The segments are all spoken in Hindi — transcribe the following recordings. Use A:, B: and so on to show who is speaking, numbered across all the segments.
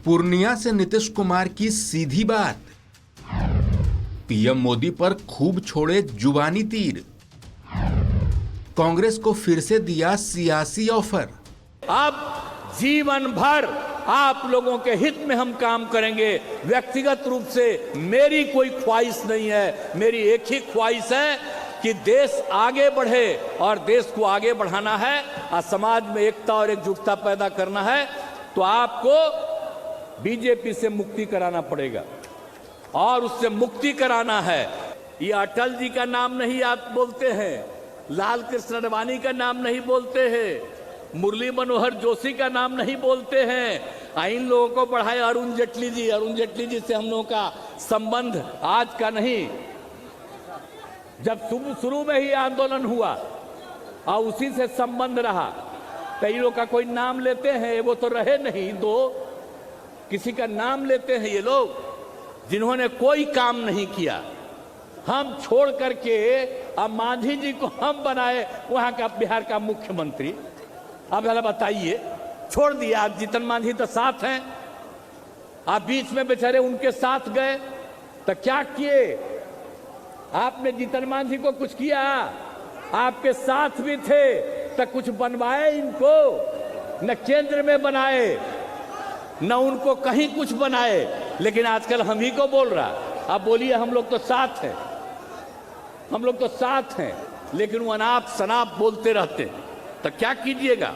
A: पूर्णिया से नीतीश कुमार की सीधी बात। पीएम मोदी पर खूब छोड़े जुबानी तीर। कांग्रेस को फिर से दिया सियासी ऑफर।
B: अब जीवन भर आप लोगों के हित में हम काम करेंगे। व्यक्तिगत रूप से मेरी कोई ख्वाहिश नहीं है, मेरी एक ही ख्वाहिश है कि देश आगे बढ़े और देश को आगे बढ़ाना है और समाज में एकता और एकजुटता पैदा करना है तो आपको बीजेपी से मुक्ति कराना पड़ेगा और उससे मुक्ति कराना है। ये अटल जी का नाम नहीं आप बोलते हैं, लाल कृष्ण अडवाणी का नाम नहीं बोलते हैं, मुरली मनोहर जोशी का नाम नहीं बोलते हैं। इन लोगों को बढ़ाए अरुण जेटली जी से हम लोगों का संबंध आज का नहीं, जब शुरू में ही आंदोलन हुआ और उसी से संबंध रहा। कई लोग का कोई नाम लेते हैं, वो तो रहे नहीं, दो किसी का नाम लेते हैं ये लोग जिन्होंने कोई काम नहीं किया। हम छोड़ करके अब मांझी जी को हम बनाए वहां का बिहार का मुख्यमंत्री। अब जरा बताइए, छोड़ दिया। आप जीतन मांझी तो साथ हैं, आप बीच में बेचारे उनके साथ गए तो क्या किए? आपने जीतन मांझी को कुछ किया? आपके साथ भी थे तो कुछ बनवाए इनको? न केंद्र में बनाए न उनको कहीं कुछ बनाए। लेकिन आजकल हम ही को बोल रहा। अब बोलिए हम लोग तो साथ हैं, हम लोग तो साथ हैं, लेकिन वो अनाप शनाप बोलते रहते हैं तो क्या कीजिएगा?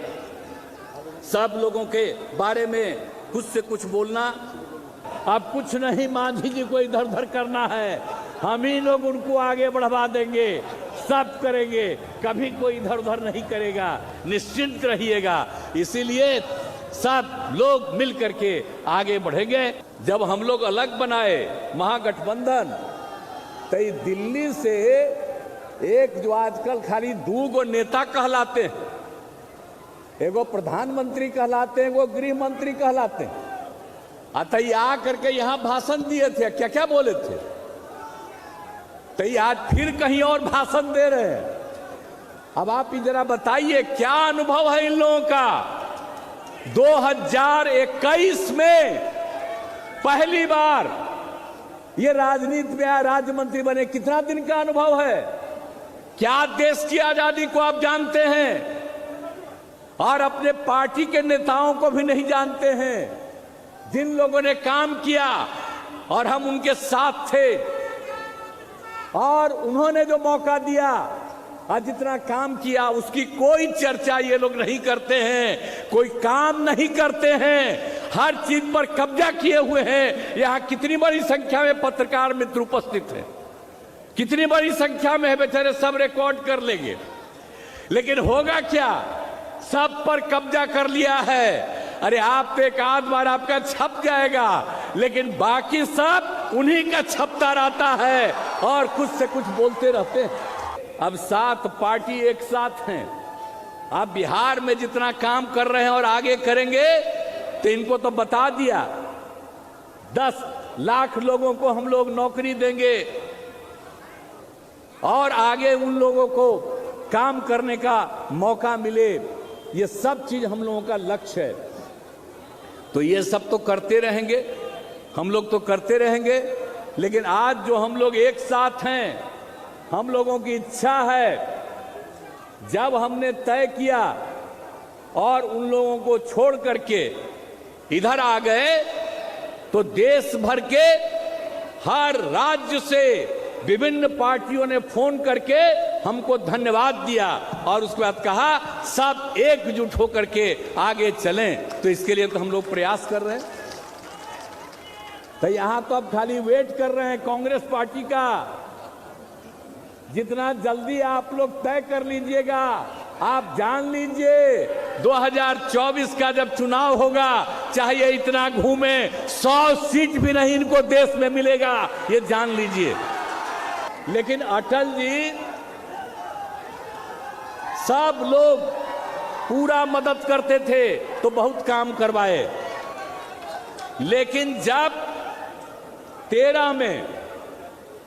B: सब लोगों के बारे में कुछ से कुछ बोलना। अब कुछ नहीं, मांझी जी को इधर उधर करना है, हम ही लोग उनको आगे बढ़वा देंगे, सब करेंगे, कभी कोई इधर उधर नहीं करेगा, निश्चिंत रहिएगा। इसीलिए सब लोग मिल करके आगे बढ़ेंगे। जब हम लोग अलग बनाए महागठबंधन तो दिल्ली से एक जो आजकल खाली दो गो नेता कहलाते हैं, एगो प्रधानमंत्री कहलाते हैं, एगो गृह मंत्री कहलाते हैं, अतः आ करके यहां भाषण दिए थे। क्या क्या बोले थे? तो आज फिर कहीं और भाषण दे रहे हैं। अब आप जरा बताइए क्या अनुभव है इन लोगों का? 2021 में पहली बार ये राजनीति में आए, राज्य मंत्री बने। कितना दिन का अनुभव है? क्या देश की आजादी को आप जानते हैं? और अपने पार्टी के नेताओं को भी नहीं जानते हैं, जिन लोगों ने काम किया और हम उनके साथ थे और उन्होंने जो मौका दिया और जितना काम किया उसकी कोई चर्चा ये लोग नहीं करते हैं, कोई काम नहीं करते हैं, हर चीज पर कब्जा किए हुए हैं। यहाँ कितनी बड़ी संख्या में पत्रकार मित्र उपस्थित हैं, कितनी बड़ी संख्या में है, बेचारे सब रिकॉर्ड कर लेंगे। लेकिन होगा क्या? सब पर कब्जा कर लिया है। अरे आप तो एक आध बार आपका छप जाएगा, लेकिन बाकी सब उन्हीं का छपता रहता है और कुछ से कुछ बोलते रहते हैं। अब 7 पार्टी एक साथ हैं। आप बिहार में जितना काम कर रहे हैं और आगे करेंगे तो इनको तो बता दिया, 10 लाख लोगों को हम लोग नौकरी देंगे और आगे उन लोगों को काम करने का मौका मिले। ये सब चीज हम लोगों का लक्ष्य है। तो ये सब तो करते रहेंगे, हम लोग तो करते रहेंगे। लेकिन आज जो हम लोग एक साथ हैं, हम लोगों की इच्छा है, जब हमने तय किया और उन लोगों को छोड़ करके इधर आ गए तो देश भर के हर राज्य से विभिन्न पार्टियों ने फोन करके हमको धन्यवाद दिया और उसके बाद कहा सब एकजुट होकर के आगे चलें। तो इसके लिए तो हम लोग प्रयास कर रहे हैं। तो यहां तो अब खाली वेट कर रहे हैं कांग्रेस पार्टी का। जितना जल्दी आप लोग तय कर लीजिएगा। आप जान लीजिए 2024 का जब चुनाव होगा, चाहे इतना घूमे, 100 सीट भी नहीं इनको देश में मिलेगा, ये जान लीजिए। लेकिन अटल जी सब लोग पूरा मदद करते थे तो बहुत काम करवाए। लेकिन जब 13 में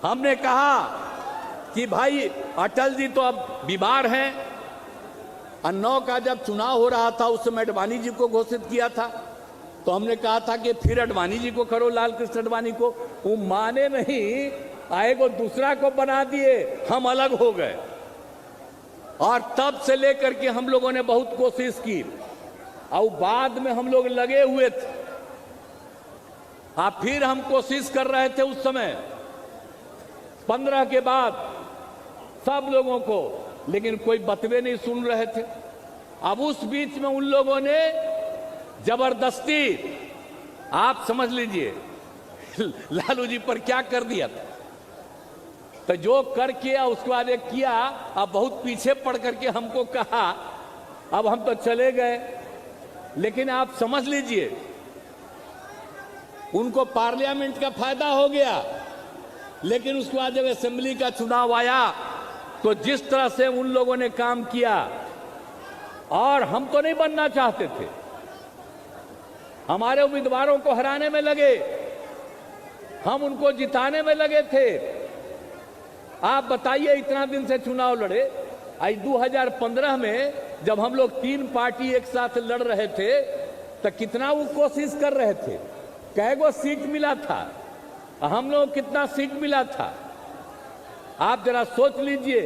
B: हमने कहा कि भाई अटल जी तो अब बीमार हैं, और 9 का जब चुनाव हो रहा था उस समय अडवाणी जी को घोषित किया था, तो हमने कहा था कि फिर अडवाणी जी को करो, लाल कृष्ण अडवाणी को। वो माने नहीं, आए को दूसरा को बना दिए, हम अलग हो गए। और तब से लेकर के हम लोगों ने बहुत कोशिश की, और बाद में हम लोग लगे हुए थे। फिर हम कोशिश कर रहे थे उस समय 15 के बाद सब लोगों को, लेकिन कोई बतवे नहीं सुन रहे थे। अब उस बीच में उन लोगों ने जबरदस्ती, आप समझ लीजिए, लालू जी पर क्या कर दिया था। तो जो कर किया उसके बाद एक किया, अब बहुत पीछे पड़ करके हमको कहा, अब हम तो चले गए। लेकिन आप समझ लीजिए, उनको पार्लियामेंट का फायदा हो गया, लेकिन उसके बाद जब असेंबली का चुनाव आया तो जिस तरह से उन लोगों ने काम किया, और हम तो नहीं बनना चाहते थे, हमारे उम्मीदवारों को हराने में लगे, हम उनको जिताने में लगे थे। आप बताइए, इतना दिन से चुनाव लड़े, आज 2015 में जब हम लोग 3 पार्टी एक साथ लड़ रहे थे तो कितना वो कोशिश कर रहे थे, कैगो सीट मिला था, हम लोग कितना सीट मिला था, आप जरा सोच लीजिए।